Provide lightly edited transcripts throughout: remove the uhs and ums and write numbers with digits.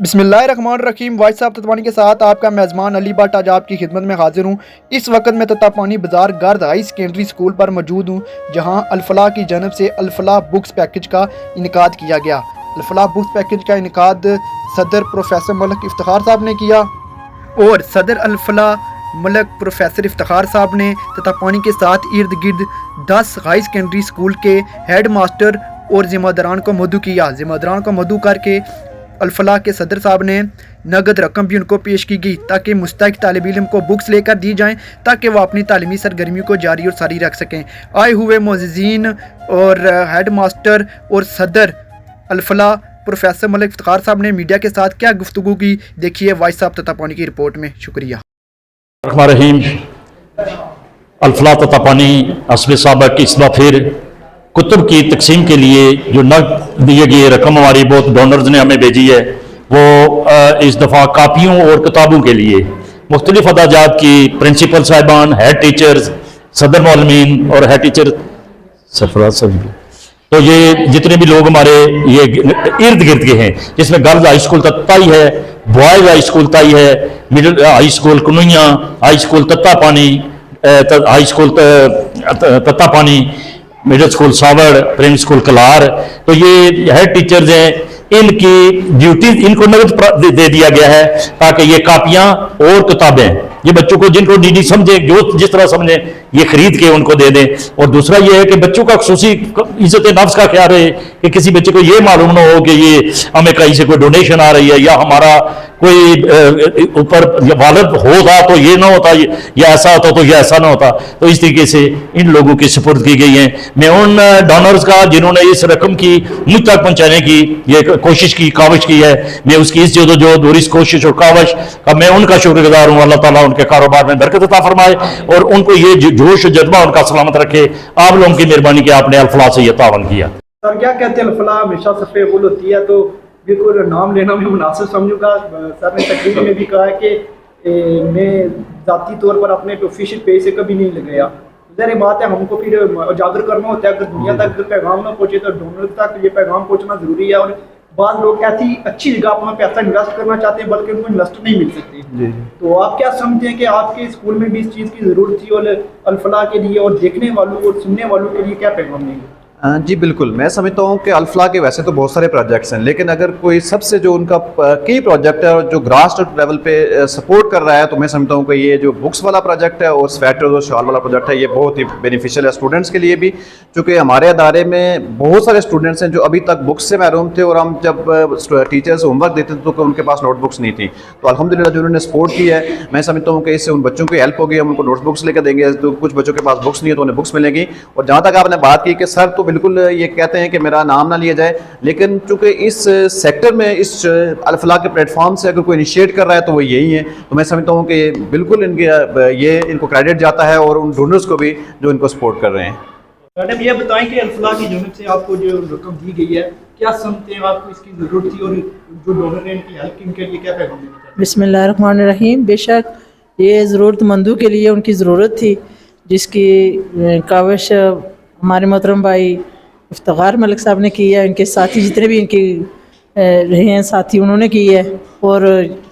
बिस्मिल्लाहिर्रहमानिर्रहीम। वाइस साहब तत्वानी के साथ आपका मेज़बान अली भट्ट आज आपकी खिदमत में हाजिर हूँ। इस वक्त मैं तत्तापानी बाज़ार गर्द हाई सेकेंडरी स्कूल पर मौजूद हूँ, जहाँ अल-फलाह की जानब से अल-फलाह बुक्स पैकेज का इनेकाद किया गया। अल-फलाह बुक्स पैकेज का इनेकाद सदर प्रोफेसर मलिक इफ्तिखार साहब ने किया और सदर अल-फलाह मलिक प्रोफेसर इफ्तिखार साहब ने तत्तापानी के साथ इर्द गिर्द 10 हाई सेकेंडरी स्कूल के हेड मास्टर और ज़िम्मेदारान को मदऊ किया। ज़िम्मेदारान को मदऊ करके अल-फलाह के सदर साहब ने नगद रकम भी उनको पेश की गई ताकि मुस्तहिक तालिब इल्म को बुक्स लेकर दी जाएं ताकि वह अपनी तालीमी सरगर्मियों को जारी और सारी रख सकें। आए हुए मोअज़्ज़िज़ीन और हेड मास्टर और सदर अल-फलाह प्रोफेसर मलिक इफ्तिखार साहब ने मीडिया के साथ क्या गुफ्तगू की, देखिए वाइस साहब तत्तापानी की रिपोर्ट में। शुक्रिया। अल-फलाह तत्तापानी असब साहब की इस बार फिर कुतुब की तकसीम के लिए जो नकद दिए गए रकम हमारी बहुत डोनर्स ने हमें भेजी है, वो इस दफ़ा कापियों और किताबों के लिए मुख्तलिफ अदाजात की प्रिंसिपल साहिबान, हेड टीचर्स, सदर मौलमीन और हेड टीचर सरफराज साहब, तो ये जितने भी लोग हमारे ये इर्द गिर्द के हैं, जिसमें गर्ल्स हाई स्कूल तत्ताई है, बॉयज़ हाई स्कूल ताई है, middle high school Kunuiya, high school Tattapani, high school Tattapani, middle school Savad, primary school Kalar, तो ये हेड टीचर्स हैं, इनकी ड्यूटीज इनको नगद दे दिया गया है ताकि ये कापियां और किताबें ये बच्चों को जिनको डी समझे, जो जिस तरह समझे, ये खरीद के उनको दे दें। और दूसरा ये है कि बच्चों का खुसूसी इज्जत नफ्स का ख्याल रहे कि किसी बच्चे को ये मालूम ना हो कि ये हमें कहीं से कोई डोनेशन आ रही है या हमारा कोई ऊपर वालिद होता तो ये ना होता, या ऐसा होता तो ये ऐसा ना होता। तो इस तरीके से इन लोगों की सुपुर्द की गई है। मैं उन डोनर्स का जिन्होंने इस रकम की मुझ तक पहुंचाने की ये कोशिश की, काविश की है, मैं उसकी इस जदोजहद और इस कोशिश और काविश का मैं उनका शुक्रगुजार हूँ। अल्लाह ताला उनके कारोबार में बरकत अता फरमाए और उनको ये जोश जज्बा उनका सलामत रखे। आप लोगों की मेहरबानी कि आपने अल-फलाह से ये तावन किया। सर क्या कहते हैं, अल-फलाह हमेशा सफ़े अव्वल होती है, तो बिल्कुल नाम लेना मैं मुनासिब समझूंगा। सर ने तकरीर में भी कहा है कि मैं ज़ाती तौर पर अपने ऑफिशियल पेज से कभी नहीं लगाया। ज़ाहिर बात है हमको फिर उजागर करना होता है, अगर दुनिया तक पैगाम ना पहुँचे तो डोनर तक ये पैगाम पहुँचना ज़रूरी है। और बाद लोग ऐसी अच्छी जगह अपना पैसा इन्वेस्ट करना चाहते हैं बल्कि उनको इन्वेस्टर नहीं मिल सकते। तो आप क्या समझते हैं कि आपके स्कूल में भी इस चीज़ की ज़रूरत थी और अल-फलाह के लिए और देखने वालों और सुनने वालों के लिए क्या पैगाम देंगे? जी बिल्कुल, मैं समझता हूँ कि अल-फलाह के वैसे तो बहुत सारे प्रोजेक्ट्स हैं, लेकिन अगर कोई सबसे जो उनका की प्रोजेक्ट है और जो ग्रास रूट लेवल पे सपोर्ट कर रहा है, तो मैं समझता हूँ कि ये जो बुक्स वाला प्रोजेक्ट है और स्वेटर और शॉल वाला प्रोजेक्ट है, ये बहुत ही बेनिफिशियल है स्टूडेंट्स के लिए भी। चूँकि हमारे अदारे में बहुत सारे स्टूडेंट्स हैं जो अभी तक बुक्स से महरूम थे और हम जब टीचर्स होमवर्क देते थे तो उनके पास नोटबुक्स नहीं थी। तो अल्हम्दुलिल्लाह जो उन्होंने सपोर्ट की है, मैं समझता हूँ कि इससे उन बच्चों की हेल्प होगी। हम उनको नोटबुक्स लेकर देंगे, तो कुछ बच्चों के पास बुक्स नहीं है तो उन्हें बुक्स मिलेगी। और जहाँ तक आपने बात की कि सर तो बिल्कुल ये कहते हैं कि मेरा नाम ना लिया जाए, लेकिन चूंकि इस सेक्टर में इस अल-फलाह के प्लेटफॉर्म से अगर कोई इनिशिएट कर रहा है तो वो यही है। तो मैं समझता हूँ कि बिल्कुल इनको क्रेडिट जाता है और उन डोनर्स को भी जो इनको सपोर्ट कर रहे हैं। मैडम ये बताएं कि अल-फलाह की जानब से आपको जो रकम दी गई है, क्या समझते हैं आपको इसकी ज़रूरत थी और जो डोनर ने इनकी हेल्प की उनके लिए क्या पैगाम देना चाहते हैं? बिस्मिल्लाहिर्रहमानिर्रहीम। बेशक ये ज़रूरतमंदों के लिए उनकी ज़रूरत थी, जिसकी काविश हमारे मोहतरम भाई इफ्तिखार मलिक साहब ने की है, इनके साथी जितने भी इनके रहे हैं साथी उन्होंने की है। और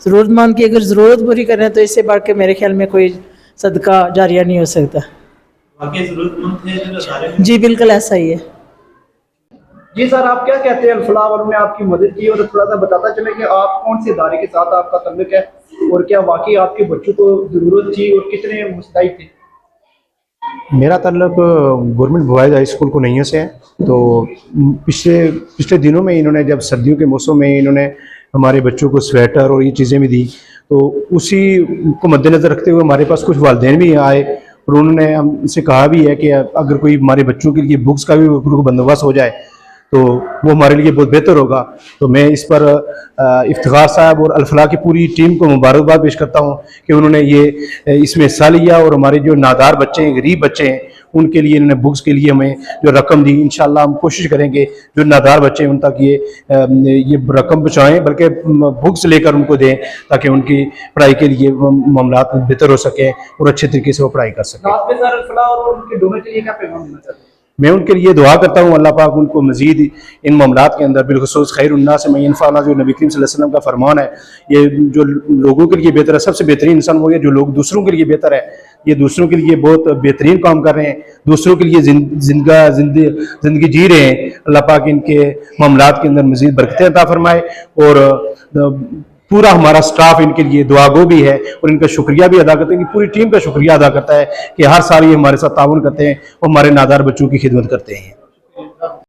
ज़रूरतमंद की अगर ज़रूरत पूरी करें तो इससे बढ़ के मेरे ख्याल में कोई सदका जारिया नहीं हो सकता। जी बिल्कुल ऐसा ही है। जी सर, आप क्या कहते हैं, अल-फलाह वालों ने आपकी मदद की और थोड़ा सा बताता चले कि आप कौन से इदारे के साथ आपका तल्लुक है और क्या वाकई आपके बच्चों को ज़रूरत थी और कितने मुस्तहिक थे? मेरा ताल्लुक गवर्नमेंट बॉयज़ हाई स्कूल कुनैया से है। तो पिछले दिनों में इन्होंने जब सर्दियों के मौसम में इन्होंने हमारे बच्चों को स्वेटर और ये चीज़ें भी दी, तो उसी को मद्देनज़र रखते हुए हमारे पास कुछ वालिदैन भी आए और उन्होंने हमसे कहा भी है कि अगर कोई हमारे बच्चों के लिए बुक्स का भी बंदोबस्त हो जाए तो वो हमारे लिए बहुत बेहतर होगा। तो मैं इस पर इफ्तिखार साहब और अल-फलाह की पूरी टीम को मुबारकबाद पेश करता हूँ कि उन्होंने ये इसमें हिस्सा लिया और हमारे जो नादार बच्चे हैं, गरीब बच्चे हैं, उनके लिए इन्होंने बुक्स के लिए हमें जो रकम दी। इंशाल्लाह हम कोशिश करेंगे जो नादार बच्चे हैं उन तक ये रकम पहुँचाएँ, बल्कि बुक्स लेकर उनको दें ताकि उनकी पढ़ाई के लिए मामलात बेहतर हो सकें और अच्छे तरीके से वो पढ़ाई कर सकें। मैं उनके लिए दुआ करता हूँ अल्लाह पाक उनको मज़ीद इन मामलात के अंदर बिलखुसूस खैरुन्नास में यनफ़अना, जो नबी करीम सल्लल्लाहु अलैहि वसल्लम का फरमान है, ये जो लोगों के लिए बेहतर है, सबसे बेहतरीन इंसान वो है जो लोग दूसरों के लिए बेहतर है। ये दूसरों के लिए बहुत बेहतरीन काम कर रहे हैं, दूसरों के लिए जिंदगी जी रहे हैं। अल्लाह पाक इनके मामलात के अंदर मज़ीद बरकतें अता फरमाए और पूरा हमारा स्टाफ इनके लिए दुआगो भी है और इनका शुक्रिया भी अदा करते हैं कि पूरी टीम का शुक्रिया अदा करता है कि हर साल ये हमारे साथ ताउन करते हैं और हमारे नादार बच्चों की खिदमत करते हैं।